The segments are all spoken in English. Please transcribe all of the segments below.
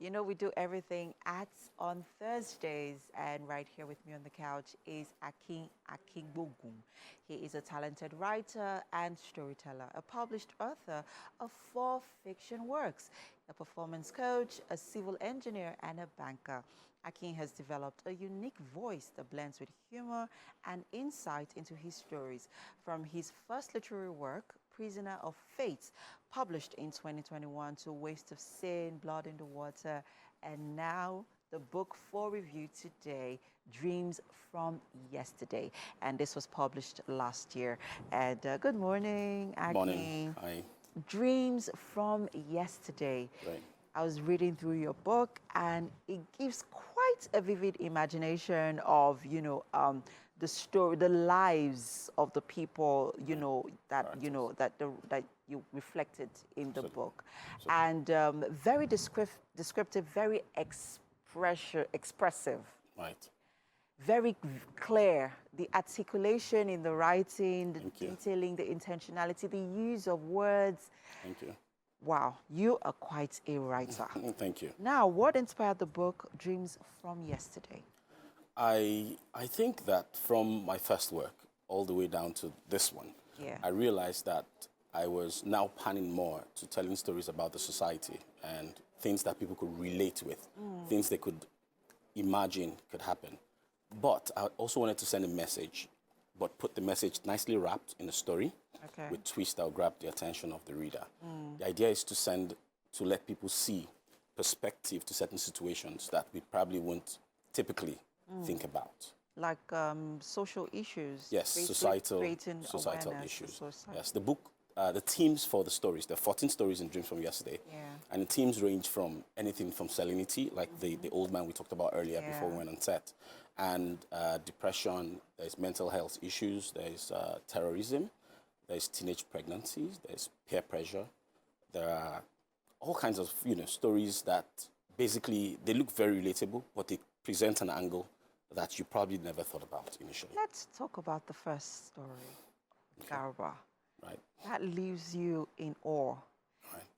You know, we do everything at on Thursdays, and right here with me on the couch is Akin Akingbogun. He is a talented writer and storyteller, a published author of 4 fiction works, a performance coach, a civil engineer, and a banker. Akin has developed a unique voice that blends with humor and insight into his stories. From his first literary work, Prisoner of Fate, published in 2021, to Waste of Sin, Blood in the Water, and now the book for review today, Dreams from Yesterday. And this was published last year. And good morning, Akin. Morning. Hi. Dreams from Yesterday. Right. I was reading through your book, and it gives quite a vivid imagination of, the story, the lives of the people, that you reflected in the book, and very descriptive, very expressive. Right. Very clear, the articulation in the writing, the detailing, the intentionality, the use of words. Thank you. Wow, you are quite a writer. Thank you. Now, what inspired the book, Dreams from Yesterday? I think that from my first work all the way down to this one, I realized that I was now panning more to telling stories about the society and things that people could relate with, things they could imagine could happen. But I also wanted to send a message, but put the message nicely wrapped in a story with twists that will grab the attention of the reader. The idea is to let people see perspective to certain situations that we probably won't typically think about. Like social issues? Yes, societal issues. Yes, the book, the themes for the stories, there are 14 stories in Dreams from Yesterday. And the themes range from anything from salinity, like the old man we talked about earlier before we went on set, and depression, there's mental health issues, there's terrorism, there's teenage pregnancies, there's peer pressure. There are all kinds of stories that basically, they look very relatable, but they present an angle that you probably never thought about initially. Let's talk about the first story, Garba. Right. That leaves you in awe,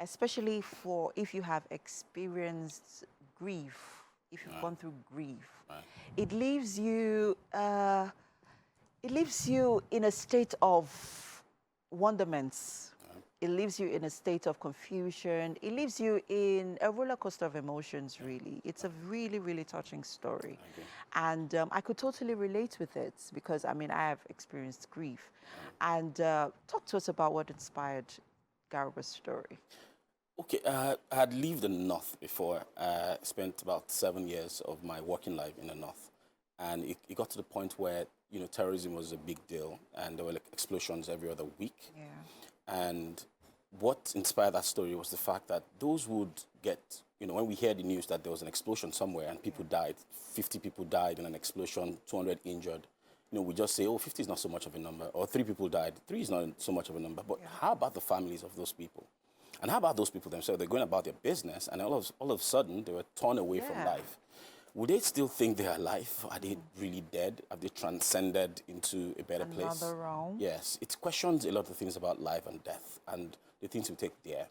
especially for if you have experienced grief, if you've gone through grief. It leaves you in a state of wonderment. It leaves you in a state of confusion. It leaves you in a roller coaster of emotions, really. It's a really, really touching story. And I could totally relate with it because, I have experienced grief. And talk to us about what inspired Garba's story. Okay, I had lived in the North before. I spent about 7 years of my working life in the North. And it got to the point where, terrorism was a big deal. And there were explosions every other week. And what inspired that story was the fact that those would get, when we hear the news that there was an explosion somewhere and people died, 50 people died in an explosion, 200 injured, we just say, oh, 50 is not so much of a number, or 3 people died, 3 is not so much of a number. But how about the families of those people? And how about those people themselves? They're going about their business, and all of a sudden, they were torn away from life. Would they still think they are alive? Are they really dead? Have they transcended into a better place? Another realm? Yes. It questions a lot of things about life and death and the things we take there.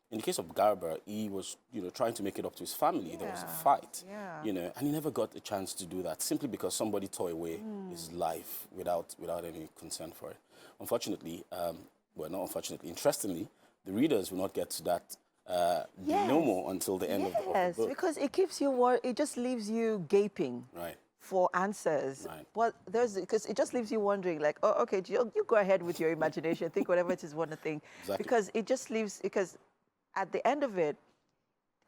In the case of Garba, he was, trying to make it up to his family. There was a fight, and he never got a chance to do that simply because somebody tore away his life without any concern for it. Unfortunately, well, not unfortunately, interestingly, the readers will not get to that no more until the end of the book. Yes, because it keeps you, it just leaves you gaping for answers. But because it just leaves you wondering, like, oh, okay, you go ahead with your imagination, think whatever it is you want to think. Because it just leaves, because at the end of it,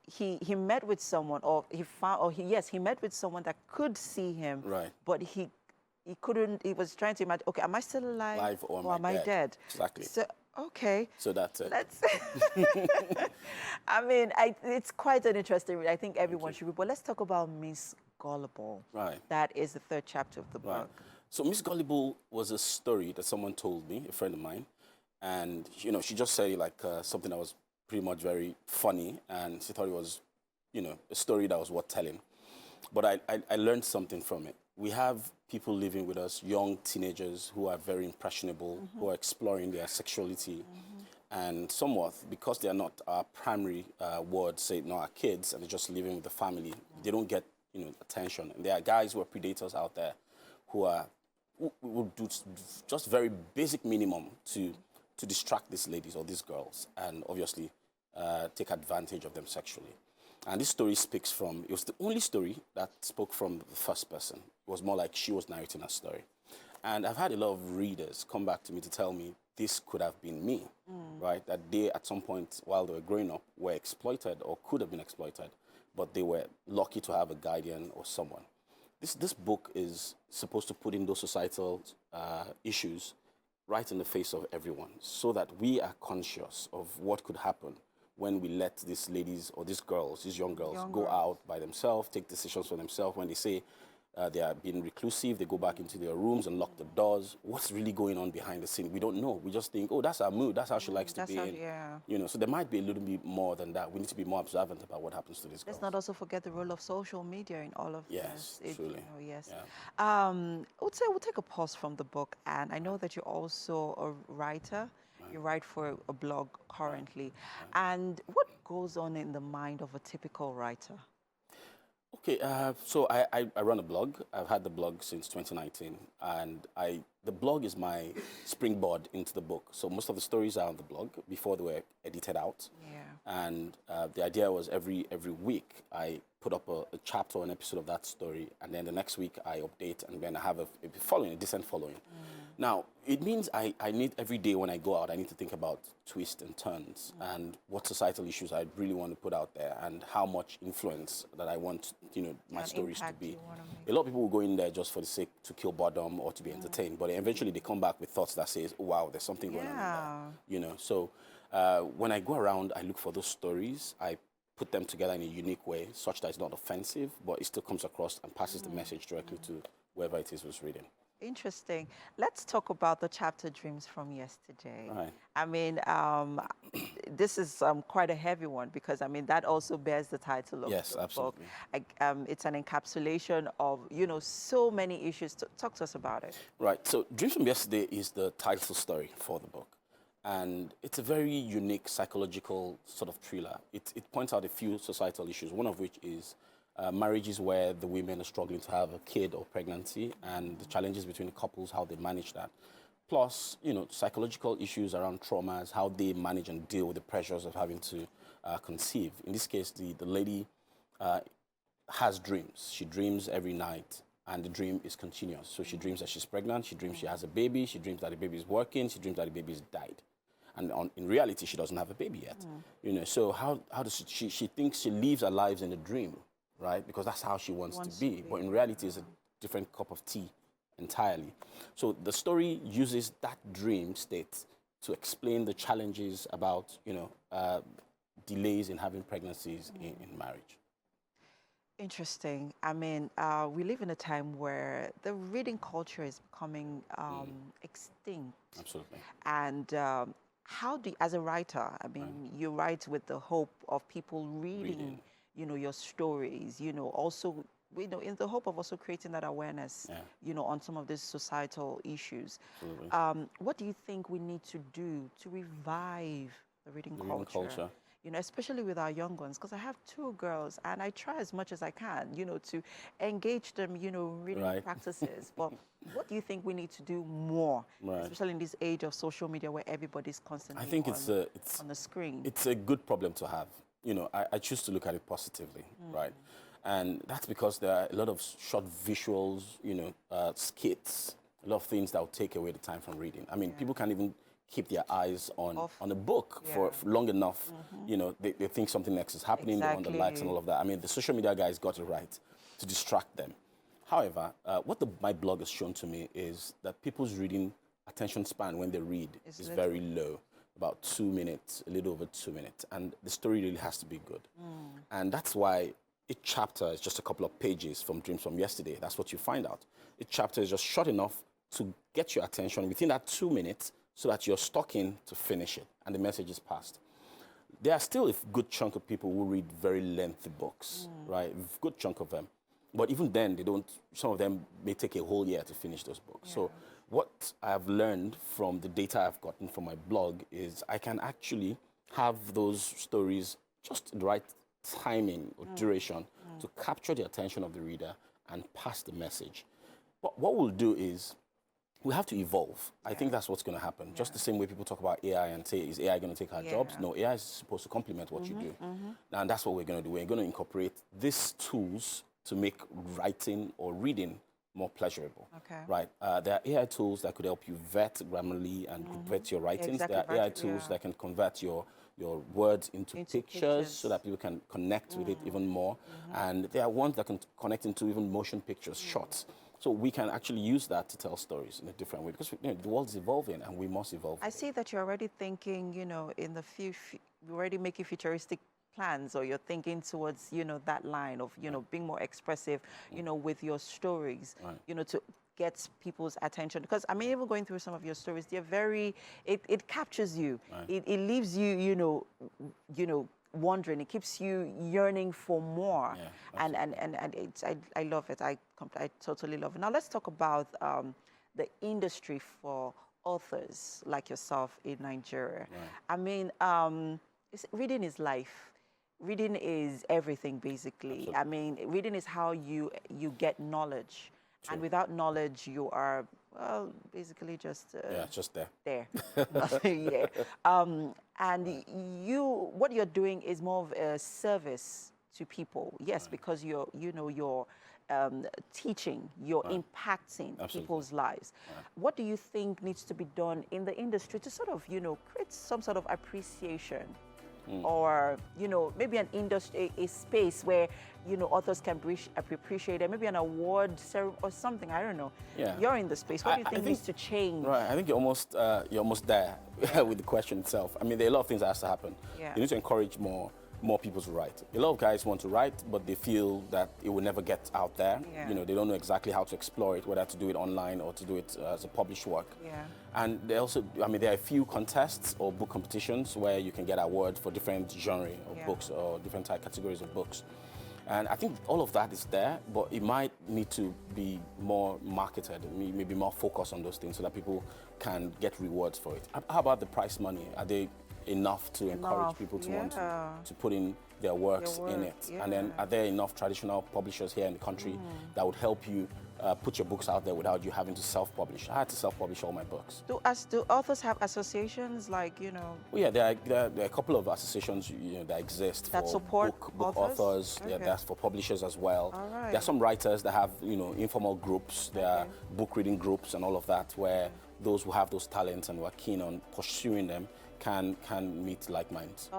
he met with someone, or he met with someone that could see him, but he couldn't. He was trying to imagine, okay, am I still alive, or am I dead? Exactly. So okay. So that's it. It's quite an interesting read. I think everyone should read. But let's talk about Miss Gullible. That is the 3rd chapter of the book. So Miss Gullible was a story that someone told me, a friend of mine, and she just said something that was pretty much very funny, and she thought it was, a story that was worth telling. But I learned something from it. We have people living with us, young teenagers who are very impressionable, who are exploring their sexuality. And somewhat, because they are not our primary ward, say, not our kids, and they're just living with the family, they don't get, attention. And there are guys who are predators out there who will do just very basic minimum to distract these ladies or these girls, and obviously take advantage of them sexually. And this story speaks from, it was the only story that spoke from the first person. It was more like she was narrating a story. And I've had a lot of readers come back to me to tell me this could have been me, right? That they, at some point while they were growing up, were exploited or could have been exploited, but they were lucky to have a guardian or someone. This book is supposed to put in those societal issues right in the face of everyone, so that we are conscious of what could happen when we let these ladies or these girls, these young girls, go out by themselves, take decisions for themselves. When they say they are being reclusive, they go back into their rooms and lock the doors. What's really going on behind the scene? We don't know. We just think, oh, that's her mood. That's how she likes to be in. Yeah. So there might be a little bit more than that. We need to be more observant about what happens to these girls. Let's not also forget the role of social media in all of this. Yes, truly. Yes. Yeah. We'll take a pause from the book, and I know that you're also a writer. Right. You write for a blog currently. Right. And what goes on in the mind of a typical writer? Okay, so I run a blog. I've had the blog since 2019, and the blog is my springboard into the book. So most of the stories are on the blog before they were edited out. Yeah. And the idea was every week I put up a chapter or an episode of that story, and then the next week I update, and then I have a decent following. Now, it means I need, every day when I go out, I need to think about twists and turns and what societal issues I really want to put out there, and how much influence that I want, my stories to be. A lot of people will go in there just for the sake to kill boredom or to be entertained, but eventually they come back with thoughts that says, oh, wow, there's something going on in there. So when I go around, I look for those stories. I put them together in a unique way, such that it's not offensive, but it still comes across and passes the message directly to whoever it is who's reading. Interesting. Let's talk about the chapter Dreams from Yesterday. Right. I mean, this is quite a heavy one, because, I mean, that also bears the title of the absolutely. book. It's an encapsulation of, so many issues. Talk to us about it. Right. So Dreams from Yesterday is the title story for the book. And it's a very unique psychological sort of thriller. It points out a few societal issues, one of which is marriages where the women are struggling to have a kid or pregnancy, and the challenges between the couples, how they manage that. Plus, psychological issues around traumas, how they manage and deal with the pressures of having to conceive. In this case, the lady has dreams. She dreams every night, and the dream is continuous. So she dreams that she's pregnant, she dreams she has a baby, she dreams that the baby is working, she dreams that the baby has died. And in reality, she doesn't have a baby yet. So how does she thinks she lives her lives in a dream, right? Because that's how she wants to be. But in reality, it's a different cup of tea entirely. So the story uses that dream state to explain the challenges about, delays in having pregnancies in marriage. Interesting. I mean, we live in a time where the reading culture is becoming extinct. Absolutely. And how do, as a writer, I mean, you write with the hope of people reading. Your stories, also, in the hope of also creating that awareness, on some of these societal issues. What do you think we need to do to revive the reading culture? Especially with our young ones, because I have 2 girls, and I try as much as I can, to engage them, reading practices. But what do you think we need to do more, especially in this age of social media where everybody's constantly on the screen? It's a good problem to have. I choose to look at it positively, right? And that's because there are a lot of short visuals, skits, a lot of things that will take away the time from reading. I mean, people can't even keep their eyes on a book for long enough. They think something next is happening, they want the likes and all of that. I mean, the social media guys got it right to distract them. However, what my blog has shown to me is that people's reading attention span when they read is very low. About 2 minutes, a little over 2 minutes. And the story really has to be good. And that's why each chapter is just a couple of pages from Dreams from Yesterday. That's what you find out. Each chapter is just short enough to get your attention within that 2 minutes so that you're stuck in to finish it and the message is passed. There are still a good chunk of people who read very lengthy books, right? A good chunk of them. But even then, some of them may take a whole year to finish those books. So what I've learned from the data I've gotten from my blog is I can actually have those stories just the right timing or duration to capture the attention of the reader and pass the message. But what we'll do is we have to evolve. I think that's what's going to happen. Just the same way people talk about AI and say, is AI going to take our jobs? No, AI is supposed to complement what you do. And that's what we're going to do. We're going to incorporate these tools to make writing or reading more pleasurable. Right? There are AI tools that could help you vet grammarly and vet your writings. There are AI tools that can convert your words into pictures so that people can connect with it even more. And there are ones that can connect into even motion pictures, shots. So we can actually use that to tell stories in a different way because the world is evolving and we must evolve. I see that you're already thinking, in the future, you're already making futuristic plans, or you're thinking towards, that line of, being more expressive, with your stories, to get people's attention. Because I mean, even going through some of your stories, they're very, it captures you. It leaves you, wondering. It keeps you yearning for more. And I love it. I totally love it. Now let's talk about the industry for authors like yourself in Nigeria. I mean, reading is life. Reading is everything, basically. I mean, reading is how you get knowledge. And without knowledge, you are, well, basically just... just there. There. And what you're doing is more of a service to people. Yes, because you're teaching, you're impacting people's lives. What do you think needs to be done in the industry to sort of, create some sort of appreciation? Or, maybe an industry, a space where, authors can appreciate it, maybe an award or something, I don't know. You're in the space. What do you think needs to change? Right, I think you're almost there with the question itself. I mean, there are a lot of things that has to happen. You need to encourage more people to write. A lot of guys want to write, but they feel that it will never get out there. They don't know exactly how to explore it, whether to do it online or to do it as a published work. And they also, I mean, there are a few contests or book competitions where you can get awards for different genre of books or different type categories of books. And I think all of that is there, but it might need to be more marketed, maybe more focused on those things so that people can get rewards for it. How about the prize money? Are they enough to encourage people to want to put in their works in it? And then are there enough traditional publishers here in the country that would help you put your books out there without you having to self-publish? I had to self-publish all my books. Do authors have associations like, Well, yeah, there are a couple of associations that exist that for support book authors. Yeah, that's for publishers as well. There are some writers that have informal groups. There are book reading groups and all of that where those who have those talents and who are keen on pursuing them can meet like minds.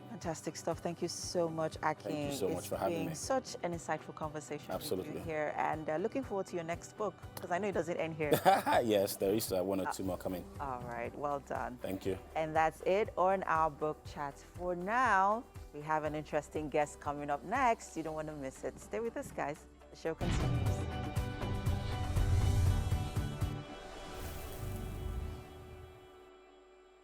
Fantastic stuff. Thank you so much, Akin. Thank you so much for having me. It's been such an insightful conversation Absolutely. with you here, and looking forward to your next book, because I know it doesn't end here. Yes, there is one or two more coming. All right, well done. Thank you. And that's it on our book chat for now. We have an interesting guest coming up next. You don't want to miss it. Stay with us, guys. The show continues.